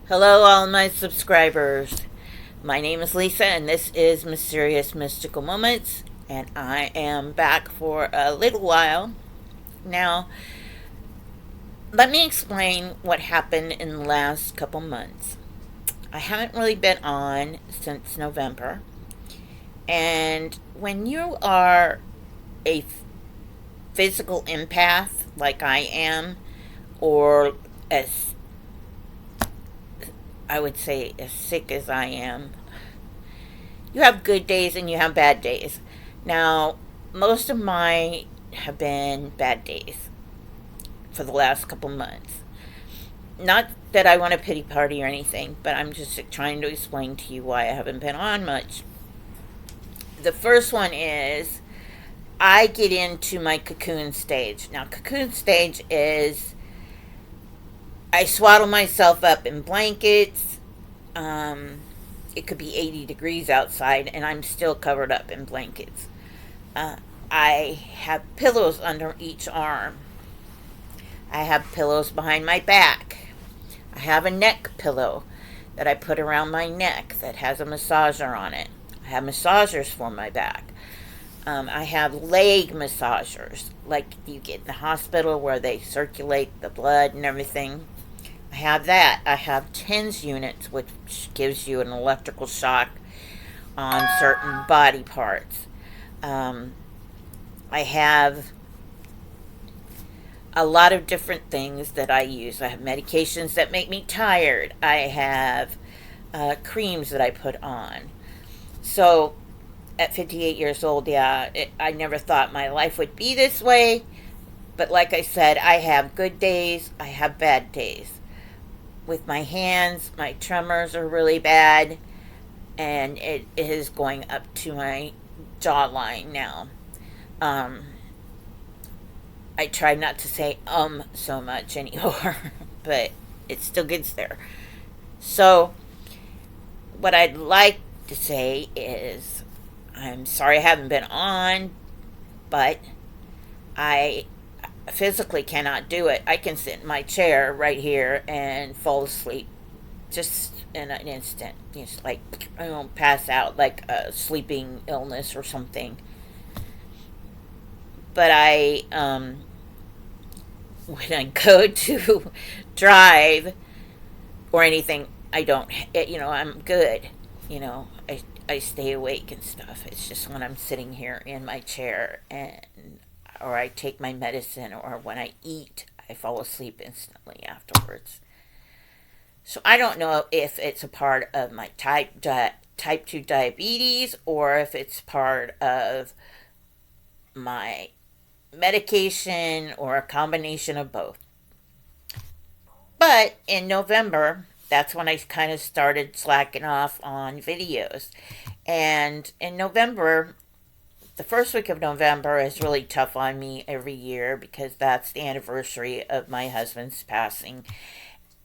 Hello, all my subscribers. My name is Lisa, and this is Mysterious Mystical Moments, and I am back for a little while. Now, let me explain what happened in the last couple months. I haven't really been on since November, and when you are a physical empath like I am, or as I would say, as sick as I am, you have good days and you have bad days. Now, most of mine have been bad days for the last couple months. Not that I want a pity party or anything, but I'm just trying to explain to you why I haven't been on much. The first one is I get into my cocoon stage. Now, cocoon stage is I swaddle myself up in blankets. Um, it could be 80 degrees outside, and I'm still covered up in blankets. Uh, I have pillows under each arm. I have pillows behind my back. I have a neck pillow that I put around my neck that has a massager on it. I have massagers for my back. I have leg massagers, like you get in the hospital where they circulate the blood and everything. I have that. I have TENS units, which gives you an electrical shock on certain body parts. Um, I have a lot of different things that I use. I have medications that make me tired. I have creams that I put on. So at 58 years old, I never thought my life would be this way. But like I said, I have good days, I have bad days. With my hands, my tremors are really bad, and it is going up to my jawline now. Um, I try not to say so much anymore, but it still gets there. So, what I'd like to say is I'm sorry I haven't been on, but I physically cannot do it. I can sit in my chair right here and fall asleep just in an instant. Just like I don't pass out like a sleeping illness or something. But when I go to drive or anything, I don't, I'm good. I stay awake and stuff. It's just when I'm sitting here in my chair or I take my medicine or when I eat, I fall asleep instantly afterwards. So I don't know if it's a part of my type 2 diabetes or if it's part of my medication or a combination of both. But in November, that's when I kind of started slacking off on videos. And in November, the first week of November is really tough on me every year because that's the anniversary of my husband's passing.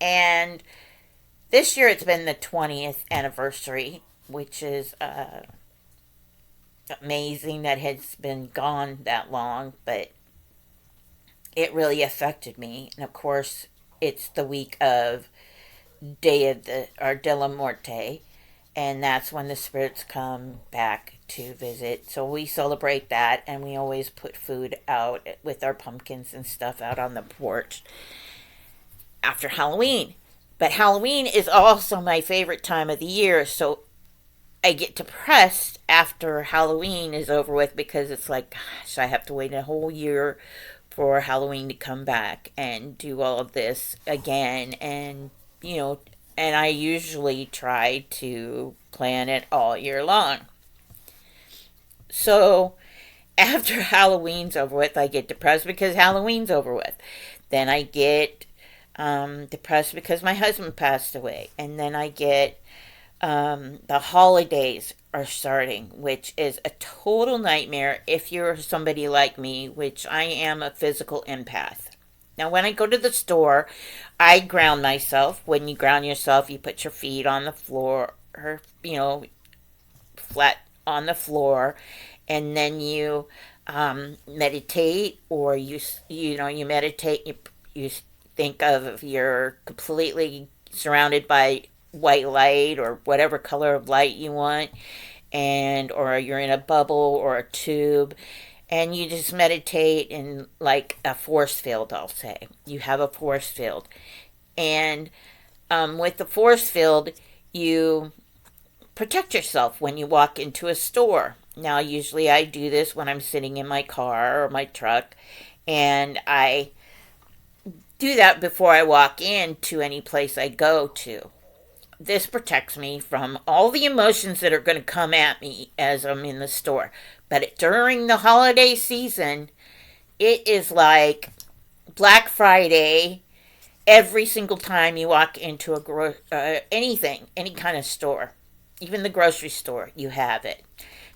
And this year it's been the 20th anniversary, which is amazing that it's been gone that long, but it really affected me. And of course, it's the week of Day of the or De la Muerte, and that's when the spirits come back to visit. So we celebrate that, and we always put food out with our pumpkins and stuff out on the porch after Halloween. But Halloween is also my favorite time of the year, so I get depressed after Halloween is over with because it's like, gosh, I have to wait a whole year for Halloween to come back and do all of this again. You know, and I usually try to plan it all year long. So after Halloween's over with, I get depressed because Halloween's over with. Then I get depressed because my husband passed away. And then I get the holidays are starting, which is a total nightmare if you're somebody like me, which I am a physical empath. Now, when I go to the store, I ground myself. When you ground yourself, you put your feet on the floor, or, flat on the floor, and then you meditate, or you meditate. You think of you're completely surrounded by white light or whatever color of light you want, and or you're in a bubble or a tube, and you just meditate in like a force field. I'll say you have a force field, and with the force field, you protect yourself when you walk into a store. Now, usually I do this when I'm sitting in my car or my truck, and I do that before I walk into any place I go to. This protects me from all the emotions that are going to come at me as I'm in the store. But during the holiday season, it is like Black Friday every single time you walk into anything, any kind of store, even the grocery store, you have it.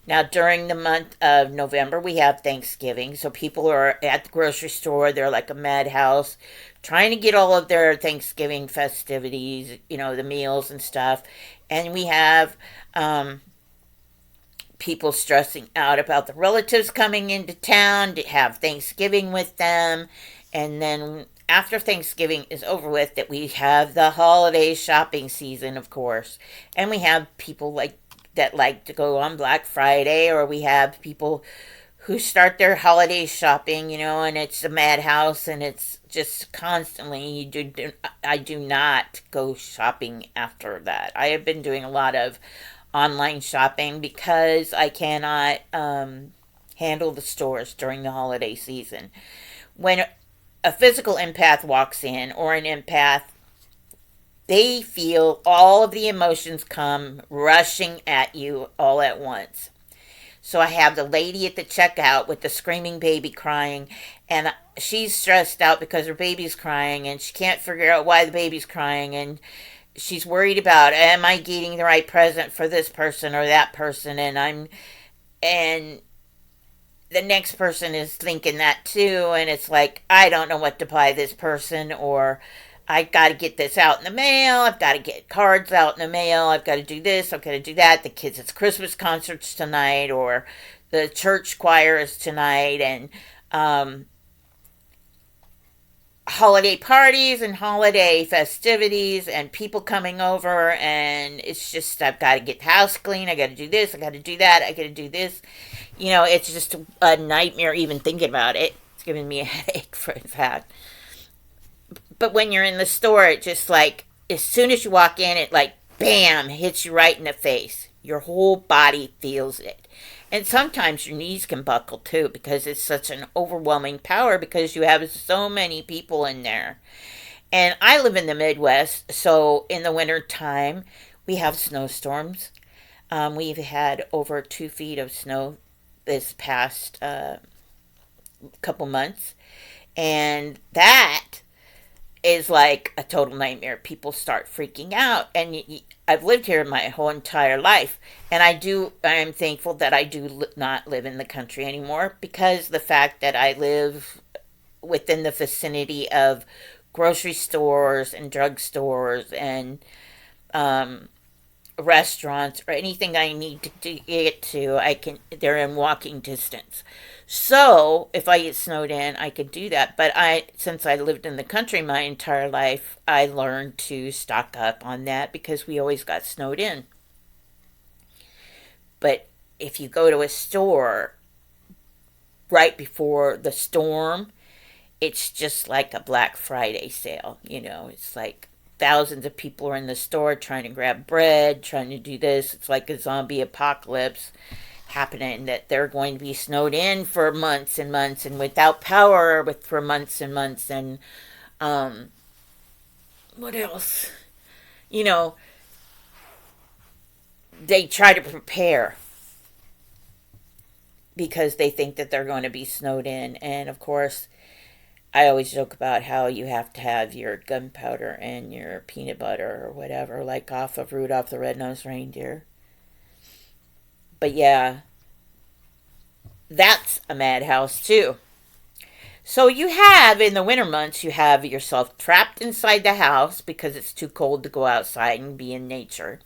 Now, during the month of November, we have Thanksgiving. So people are at the grocery store. They're like a madhouse trying to get all of their Thanksgiving festivities, the meals and stuff. And we have people stressing out about the relatives coming into town to have Thanksgiving with them. And then after Thanksgiving is over with, that we have the holiday shopping season, of course. And we have people that like to go on Black Friday, or we have people who start their holiday shopping, and it's a madhouse, and it's just constantly. I do not go shopping after that. I have been doing a lot of online shopping because I cannot handle the stores during the holiday season. When a physical empath walks in, or an empath, they feel all of the emotions come rushing at you all at once. So I have the lady at the checkout with the screaming baby crying, and she's stressed out because her baby's crying, and she can't figure out why the baby's crying, and she's worried about, am I getting the right present for this person or that person, and the next person is thinking that too, and it's like, I don't know what to buy this person, or I got to get this out in the mail. I've got to get cards out in the mail. I've got to do this. I've got to do that. The kids' it's Christmas concerts tonight, or the church choir is tonight, and holiday parties and holiday festivities and people coming over, and it's just, I've got to get the house clean. I got to do this. I got to do that. I got to do this. It's just a nightmare even thinking about it. It's giving me a headache, for that. But when you're in the store, it just like, as soon as you walk in, it like, bam, hits you right in the face. Your whole body feels it. And sometimes your knees can buckle too, because it's such an overwhelming power, because you have so many people in there. And I live in the Midwest, so in the winter time, we have snowstorms. We've had over 2 feet of snow this past couple months. And that is like a total nightmare. People start freaking out, and I've lived here my whole entire life, and I am thankful that I do not live in the country anymore, because the fact that I live within the vicinity of grocery stores and drugstores and restaurants, or anything I need to get to, they're in walking distance. So if I get snowed in, I could do that. But since I lived in the country my entire life, I learned to stock up on that, because we always got snowed in. But if you go to a store right before the storm, it's just like a Black Friday sale. It's like thousands of people are in the store trying to grab bread, trying to do this. It's like a zombie apocalypse happening, that they're going to be snowed in for months and months, and without power for months and months. And what else? They try to prepare because they think that they're going to be snowed in. And of course, I always joke about how you have to have your gunpowder and your peanut butter or whatever, like off of Rudolph the Red-Nosed Reindeer. But yeah, that's a madhouse too. So you have, in the winter months, you have yourself trapped inside the house because it's too cold to go outside and be in nature.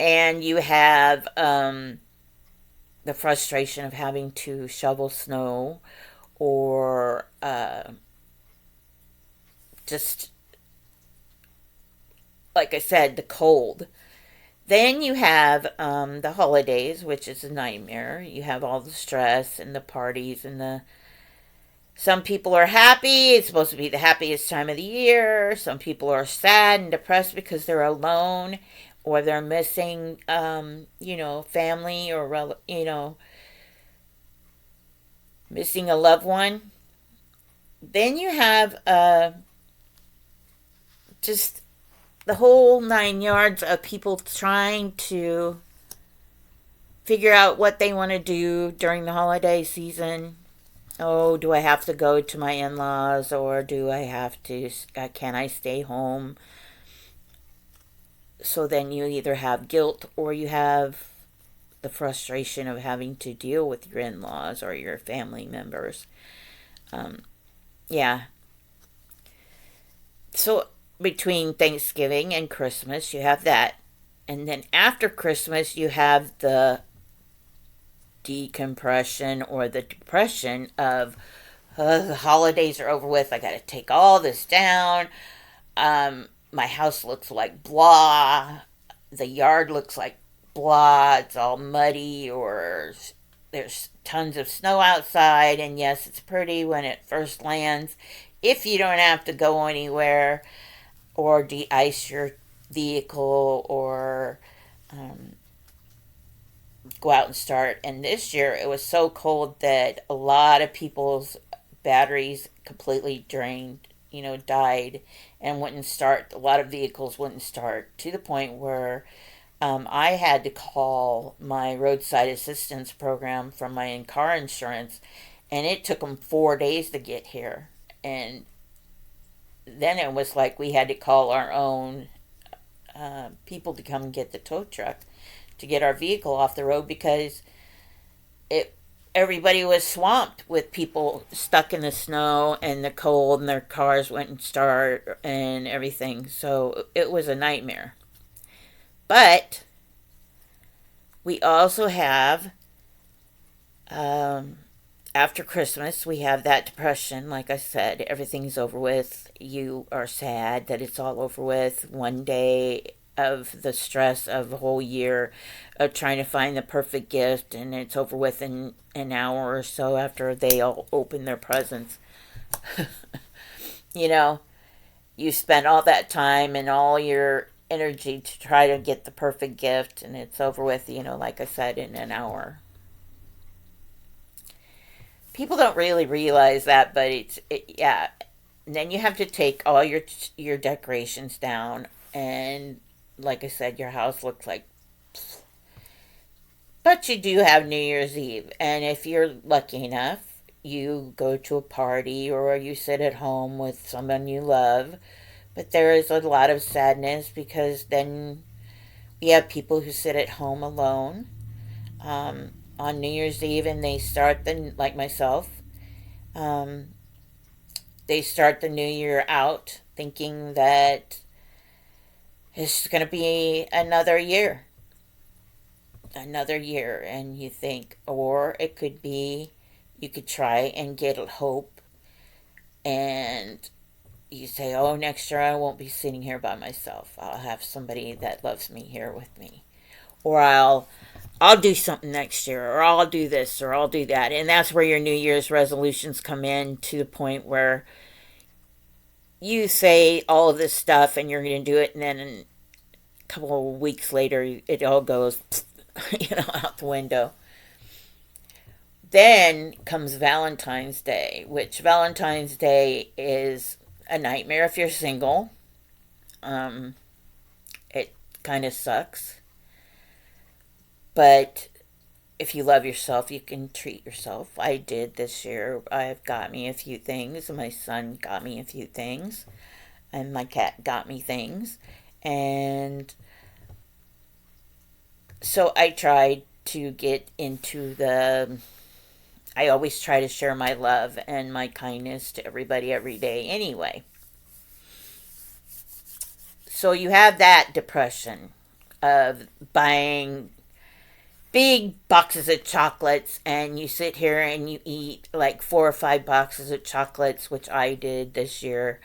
And you have the frustration of having to shovel snow, or just like I said, the cold. Then you have the holidays, which is a nightmare. You have all the stress and the parties and the. Some people are happy. It's supposed to be the happiest time of the year. Some people are sad and depressed because they're alone or they're missing, family or, missing a loved one. Then you have just the whole 9 yards of people trying to figure out what they want to do during the holiday season. Oh, do I have to go to my in laws or do I have to, can I stay home? So then you either have guilt or you have the frustration of having to deal with your in laws or your family members. Um, yeah. So between Thanksgiving and Christmas, you have that. And then after Christmas, you have the decompression or the depression of the holidays are over with. I got to take all this down. My house looks like blah. The yard looks like blah. It's all muddy or there's tons of snow outside. And yes, it's pretty when it first lands. If you don't have to go anywhere or de-ice your vehicle or go out and start. And this year it was so cold that a lot of people's batteries completely drained, died and wouldn't start. A lot of vehicles wouldn't start to the point where I had to call my roadside assistance program from my car insurance, and it took them 4 days to get here. And then it was like we had to call our own people to come and get the tow truck to get our vehicle off the road because it everybody was swamped with people stuck in the snow and the cold and their cars wouldn't start and everything. So it was a nightmare. But we also have after Christmas, we have that depression. Like I said, everything's over with. You are sad that it's all over with. One day of the stress of a whole year of trying to find the perfect gift, and it's over with in an hour or so after they all open their presents. you know, you spent all that time and all your energy to try to get the perfect gift, and it's over with, like I said, in an hour. People don't really realize that, but yeah. And then you have to take all your decorations down, and like I said, your house looks like. But you do have New Year's Eve, and if you're lucky enough, you go to a party or you sit at home with someone you love. But there is a lot of sadness because then we have people who sit at home alone on New Year's Eve, and they start like myself. Um, they start the new year out thinking that it's going to be another year, and you think, or it could be, you could try and get hope, and you say, oh, next year I won't be sitting here by myself. I'll have somebody that loves me here with me, or I'll do something next year, or I'll do this, or I'll do that. And that's where your New Year's resolutions come in, to the point where you say all of this stuff and you're going to do it, and then a couple of weeks later, it all goes, out the window. Then comes Valentine's Day, which Valentine's Day is a nightmare if you're single. It kind of sucks. But if you love yourself, you can treat yourself. I did this year. I've got me a few things. My son got me a few things. And my cat got me things. And so I tried to get into I always try to share my love and my kindness to everybody every day anyway. So you have that depression of buying big boxes of chocolates, and you sit here and you eat like 4 or 5 boxes of chocolates, which I did this year,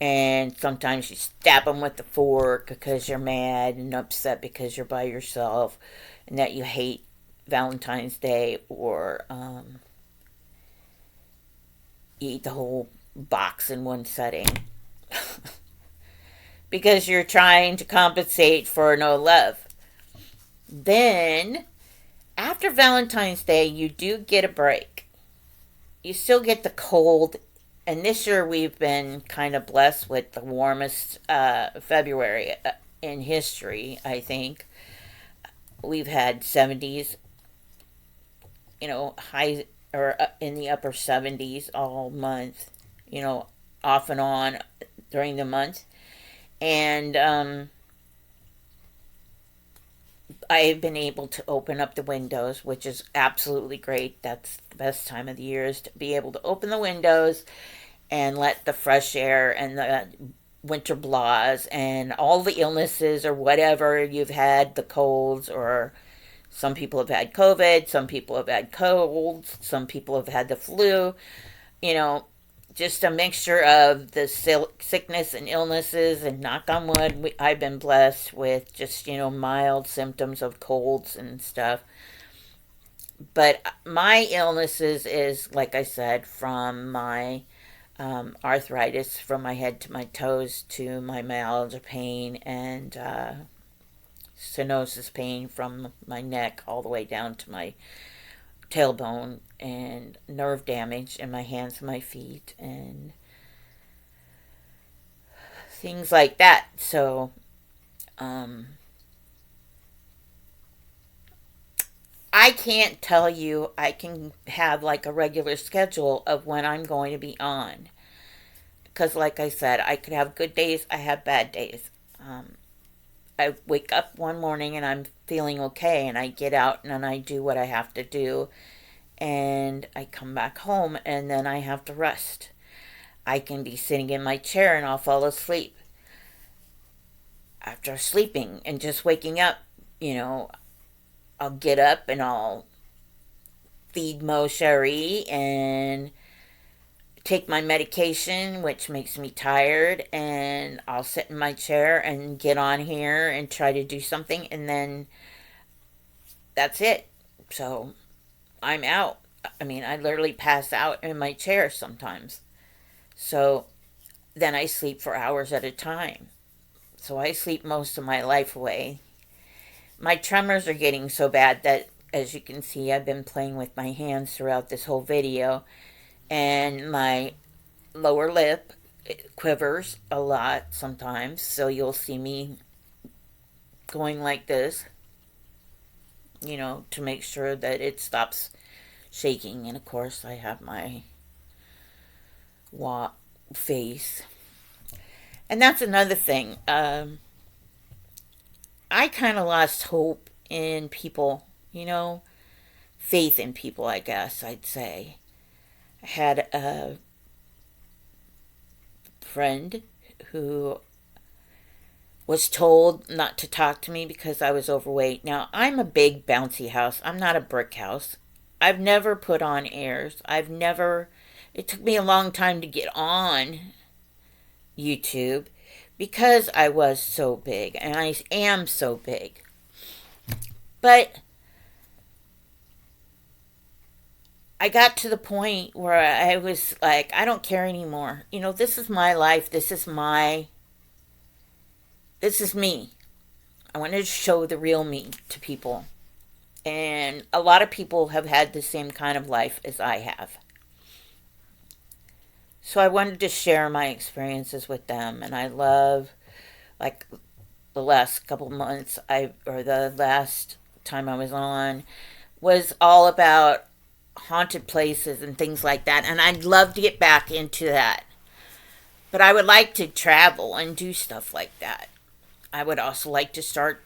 And sometimes you stab them with a fork because you're mad and upset because you're by yourself and that you hate Valentine's Day, or you eat the whole box in one setting because you're trying to compensate for no love. Then, after Valentine's Day, you do get a break. You still get the cold, and this year we've been kind of blessed with the warmest February in history, I think. We've had 70s, high or in the upper 70s all month, off and on during the month. And I've been able to open up the windows, which is absolutely great. That's the best time of the year, is to be able to open the windows and let the fresh air and the winter blahs and all the illnesses or whatever you've had, the colds, or some people have had COVID, some people have had colds, some people have had the flu, you know, just a mixture of the sickness and illnesses. And knock on wood, I've been blessed with just, mild symptoms of colds and stuff. But my illnesses is, like I said, from my arthritis from my head to my toes, to my myalgia pain and stenosis pain from my neck all the way down to my tailbone, and nerve damage in my hands and my feet, and things like that. So, um, I can't tell you I can have like a regular schedule of when I'm going to be on. Because, like I said, I could have good days, I have bad days. I wake up one morning and I'm feeling okay, and I get out and I do what I have to do, and I come back home, and then I have to rest. I can be sitting in my chair and I'll fall asleep after sleeping and just waking up. You know, I'll get up and I'll feed Mo Cherie and take my medication, which makes me tired, and I'll sit in my chair and get on here and try to do something, and then that's it. So I'm out. I mean, I literally pass out in my chair sometimes. So then I sleep for hours at a time. So I sleep most of my life away. My tremors are getting so bad that, as you can see, I've been playing with my hands throughout this whole video, and my lower lip quivers a lot sometimes. So you'll see me going like this, to make sure that it stops shaking. And of course, I have my face. And that's another thing. I kind of lost hope in people, faith in people, I guess I'd say. I had a friend who was told not to talk to me because I was overweight. Now, I'm a big bouncy house. I'm not a brick house. I've never put on airs. It took me a long time to get on YouTube because I was so big, and I am so big. But I got to the point where I was like, I don't care anymore. This is my life. This is me. I wanted to show the real me to people. And a lot of people have had the same kind of life as I have. So I wanted to share my experiences with them. And I love, like, the last couple of months, or the last time I was on, was all about haunted places and things like that. And I'd love to get back into that. But I would like to travel and do stuff like that. I would also like to start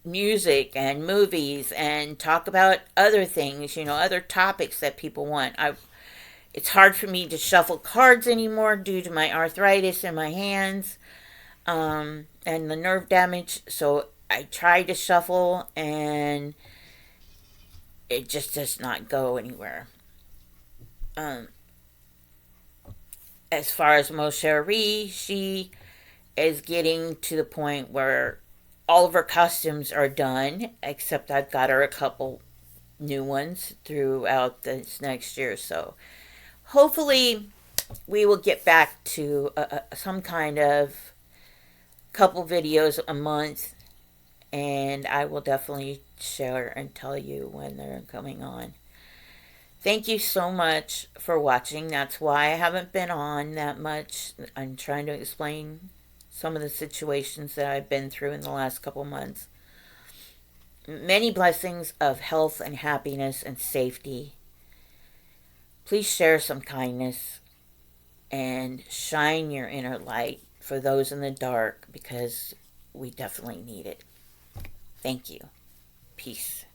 music and movies and talk about other things, other topics that people want. It's hard for me to shuffle cards anymore due to my arthritis in my hands, and the nerve damage. So I try to shuffle, and it just does not go anywhere. Um, As far as Moshe, she is getting to the point where all of her costumes are done, except I've got her a couple new ones throughout this next year. So hopefully we will get back to some kind of couple videos a month, and I will definitely share and tell you when they're coming on. Thank you so much for watching. That's why I haven't been on that much. I'm trying to explain some of the situations that I've been through in the last couple months. Many blessings of health and happiness and safety. Please share some kindness and shine your inner light for those in the dark, because we definitely need it. Thank you. Peace.